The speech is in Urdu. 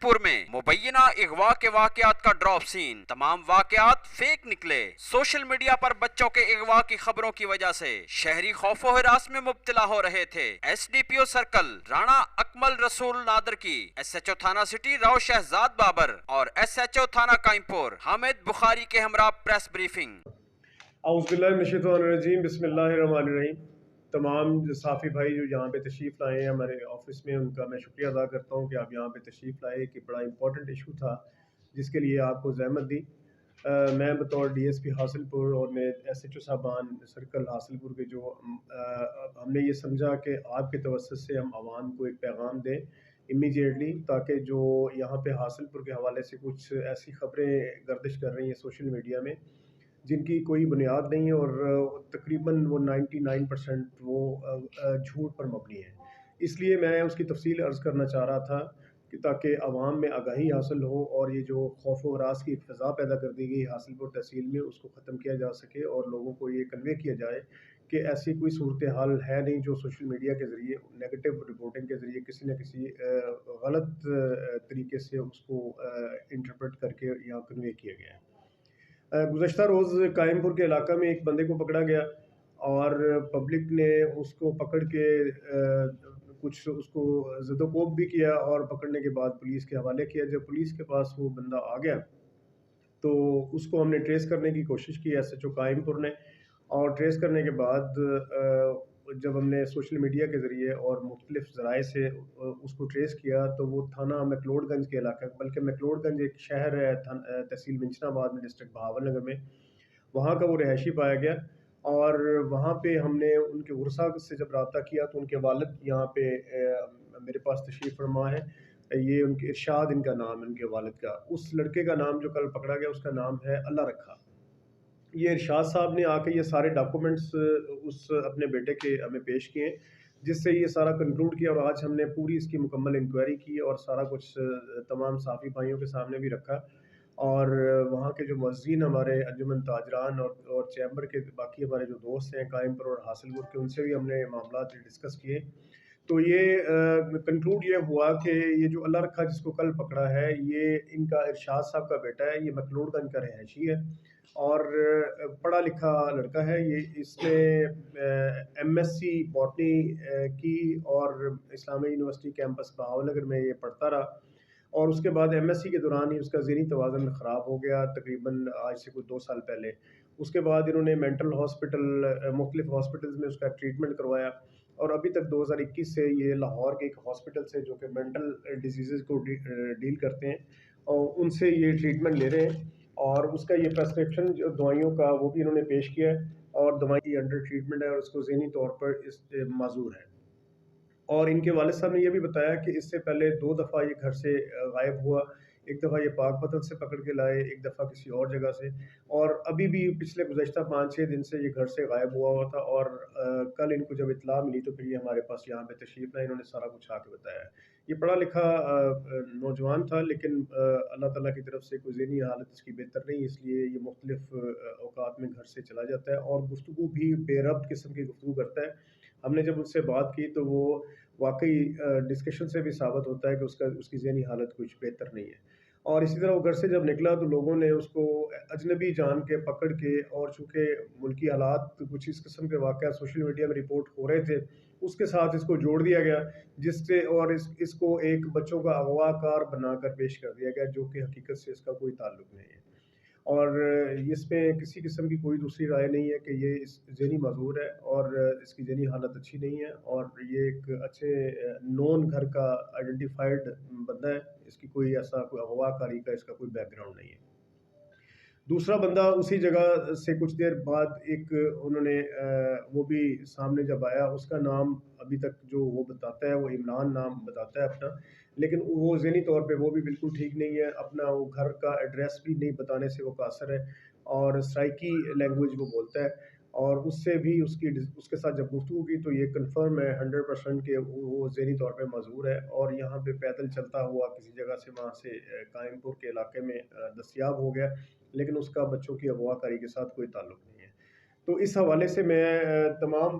پور میں مبینہ اغوا کے واقعات کا ڈراپ سین، تمام واقعات فیک نکلے۔ سوشل میڈیا پر بچوں کے اغوا کی خبروں کی وجہ سے شہری خوف و ہراس میں مبتلا ہو رہے تھے۔ ایس ڈی پی او سرکل رانا اکمل رسول نادر کی، ایس ایچ او تھانہ سٹی راؤ شہزاد بابر اور ایس ایچ او تھانہ قائم پور حامد بخاری کے ہمراہ پریس بریفنگ۔ اعوذ باللہ من الشیطان الرجیم، بسم اللہ الرحمن الرحیم۔ تمام صحافی بھائی جو یہاں پہ تشریف لائے ہیں ہمارے آفس میں، ان کا میں شکریہ ادا کرتا ہوں کہ آپ یہاں پہ تشریف لائے، کہ بڑا امپورٹنٹ ایشو تھا جس کے لیے آپ کو زحمت دی۔ میں بطور ڈی ایس پی حاصل پور اور میں ایس ایچ او صاحبان سرکل حاصل پور کے جو ہم نے یہ سمجھا کہ آپ کے توسط سے ہم عوام کو ایک پیغام دیں امیجیٹلی، تاکہ جو یہاں پہ حاصل پور کے حوالے سے کچھ ایسی خبریں گردش کر رہی ہیں سوشل میڈیا میں جن کی کوئی بنیاد نہیں ہے اور تقریباً وہ 99% وہ جھوٹ پر مبنی ہے۔ اس لیے میں اس کی تفصیل عرض کرنا چاہ رہا تھا کہ تاکہ عوام میں آگاہی حاصل ہو اور یہ جو خوف و ہراس کی ایک فضا پیدا کر دی گئی حاصل پور تحصیل میں، اس کو ختم کیا جا سکے اور لوگوں کو یہ کنوے کیا جائے کہ ایسی کوئی صورتحال ہے نہیں جو سوشل میڈیا کے ذریعے نیگیٹو رپورٹنگ کے ذریعے کسی نہ کسی غلط طریقے سے اس کو انٹرپریٹ کر کے یہاں کنوے کیا گیا ہے۔ گزشتہ روز قائم پور کے علاقہ میں ایک بندے کو پکڑا گیا اور پبلک نے اس کو پکڑ کے کچھ اس کو زد و کوب بھی کیا اور پکڑنے کے بعد پولیس کے حوالے کیا۔ جب پولیس کے پاس وہ بندہ آ گیا تو اس کو ہم نے ٹریس کرنے کی کوشش کی ایس ایچ او قائم پور نے، اور ٹریس کرنے کے بعد جب ہم نے سوشل میڈیا کے ذریعے اور مختلف ذرائع سے اس کو ٹریس کیا تو وہ تھانہ مکلوڈ گنج کے علاقہ، بلکہ مکلوڈ گنج ایک شہر ہے تحصیل منشن آباد میں، ڈسٹرکٹ بہاول نگر میں، وہاں کا وہ رہائشی پایا گیا۔ اور وہاں پہ ہم نے ان کے ورثاء سے جب رابطہ کیا تو ان کے والد یہاں پہ میرے پاس تشریف فرما ہے۔ یہ ان کے ارشاد ان کا نام ہے، ان کے والد کا۔ اس لڑکے کا نام جو کل پکڑا گیا اس کا نام ہے اللہ رکھا۔ یہ ارشاد صاحب نے آ کے یہ سارے ڈاکومنٹس اس اپنے بیٹے کے ہمیں پیش کیے، جس سے یہ سارا کنکلوڈ کیا، اور آج ہم نے پوری اس کی مکمل انکوائری کی اور سارا کچھ تمام صحافی بھائیوں کے سامنے بھی رکھا، اور وہاں کے جو معززین ہمارے انجمن تاجران اور چیمبر کے باقی ہمارے جو دوست ہیں قائم پور اور حاصل پور کے، ان سے بھی ہم نے معاملات ڈسکس کیے۔ تو یہ کنکلوڈ یہ ہوا کہ یہ جو اللہ رکھا جس کو کل پکڑا ہے، یہ ان کا ارشاد صاحب کا بیٹا ہے، یہ مکلوڈ گنج کا رہائشی ہے اور پڑھا لکھا لڑکا ہے۔ یہ اس نے ایم ایس سی باٹنی کی اور اسلامیہ یونیورسٹی کیمپس بہاول نگر میں یہ پڑھتا رہا، اور اس کے بعد ایم ایس سی کے دوران ہی اس کا ذہنی توازن خراب ہو گیا، تقریباً آج سے کچھ 2 سال پہلے۔ اس کے بعد انہوں نے مینٹل ہاسپٹل، مختلف ہاسپٹلز میں اس کا ٹریٹمنٹ کروایا، اور ابھی تک 2021 سے یہ لاہور کے ایک ہاسپٹل سے جو کہ مینٹل ڈیزیزز کو ڈیل کرتے ہیں، اور ان سے یہ ٹریٹمنٹ لے رہے ہیں، اور اس کا یہ پرسکرپشن جو دوائیوں کا وہ بھی انہوں نے پیش کیا ہے، اور دوائی انڈر ٹریٹمنٹ ہے اور اس کو ذہنی طور پر اس معذور ہے۔ اور ان کے والد صاحب نے یہ بھی بتایا کہ اس سے پہلے 2 دفعہ یہ گھر سے غائب ہوا، ایک دفعہ یہ پاک پتن سے پکڑ کے لائے، ایک دفعہ کسی اور جگہ سے، اور ابھی بھی پچھلے گزشتہ 5-6 دن سے یہ گھر سے غائب ہوا تھا، اور کل ان کو جب اطلاع ملی تو پھر یہ ہمارے پاس یہاں پہ تشریف لائے، انہوں نے سارا کچھ آ کے بتایا۔ یہ پڑھا لکھا نوجوان تھا، لیکن اللہ تعالیٰ کی طرف سے کوئی ذہنی حالت اس کی بہتر نہیں، اس لیے یہ مختلف اوقات میں گھر سے چلا جاتا ہے اور گفتگو بھی بے ربط قسم کی گفتگو کرتا ہے۔ ہم نے جب ان سے بات کی تو وہ واقعی ڈسکشن سے بھی ثابت ہوتا ہے کہ اس کی ذہنی حالت کچھ بہتر نہیں ہے۔ اور اسی طرح وہ گھر سے جب نکلا تو لوگوں نے اس کو اجنبی جان کے پکڑ کے، اور چونکہ ملکی حالات کچھ اس قسم کے واقعات سوشل میڈیا میں رپورٹ ہو رہے تھے، اس کے ساتھ اس کو جوڑ دیا گیا، جس سے اور اس کو ایک بچوں کا اغوا کار بنا کر پیش کر دیا گیا، جو کہ حقیقت سے اس کا کوئی تعلق نہیں ہے، اور اس میں کسی قسم کی کوئی دوسری رائے نہیں ہے کہ یہ اس ذہنی معذور ہے اور اس کی ذہنی حالت اچھی نہیں ہے، اور یہ ایک اچھے نون گھر کا آئیڈینٹیفائڈ بندہ ہے، اس کی کوئی ایسا کوئی اغوا کاری کا اس کا کوئی بیک گراؤنڈ نہیں ہے۔ دوسرا بندہ اسی جگہ سے کچھ دیر بعد ایک انہوں نے وہ بھی سامنے جب آیا، اس کا نام ابھی تک جو وہ بتاتا ہے وہ عمران نام بتاتا ہے اپنا، لیکن وہ ذہنی طور پہ وہ بھی بالکل ٹھیک نہیں ہے، اپنا وہ گھر کا ایڈریس بھی نہیں بتانے سے وہ قاصر ہے، اور سرائکی لینگویج وہ بولتا ہے، اور اس سے بھی اس کے ساتھ جب گفتگو کی تو یہ کنفرم ہے 100% کہ وہ ذہنی طور پہ معذور ہے، اور یہاں پہ پیدل چلتا ہوا کسی جگہ سے وہاں سے قائم پور کے علاقے میں دستیاب ہو گیا، لیکن اس کا بچوں کی اغوا کاری کے ساتھ کوئی تعلق نہیں ہے۔ تو اس حوالے سے میں تمام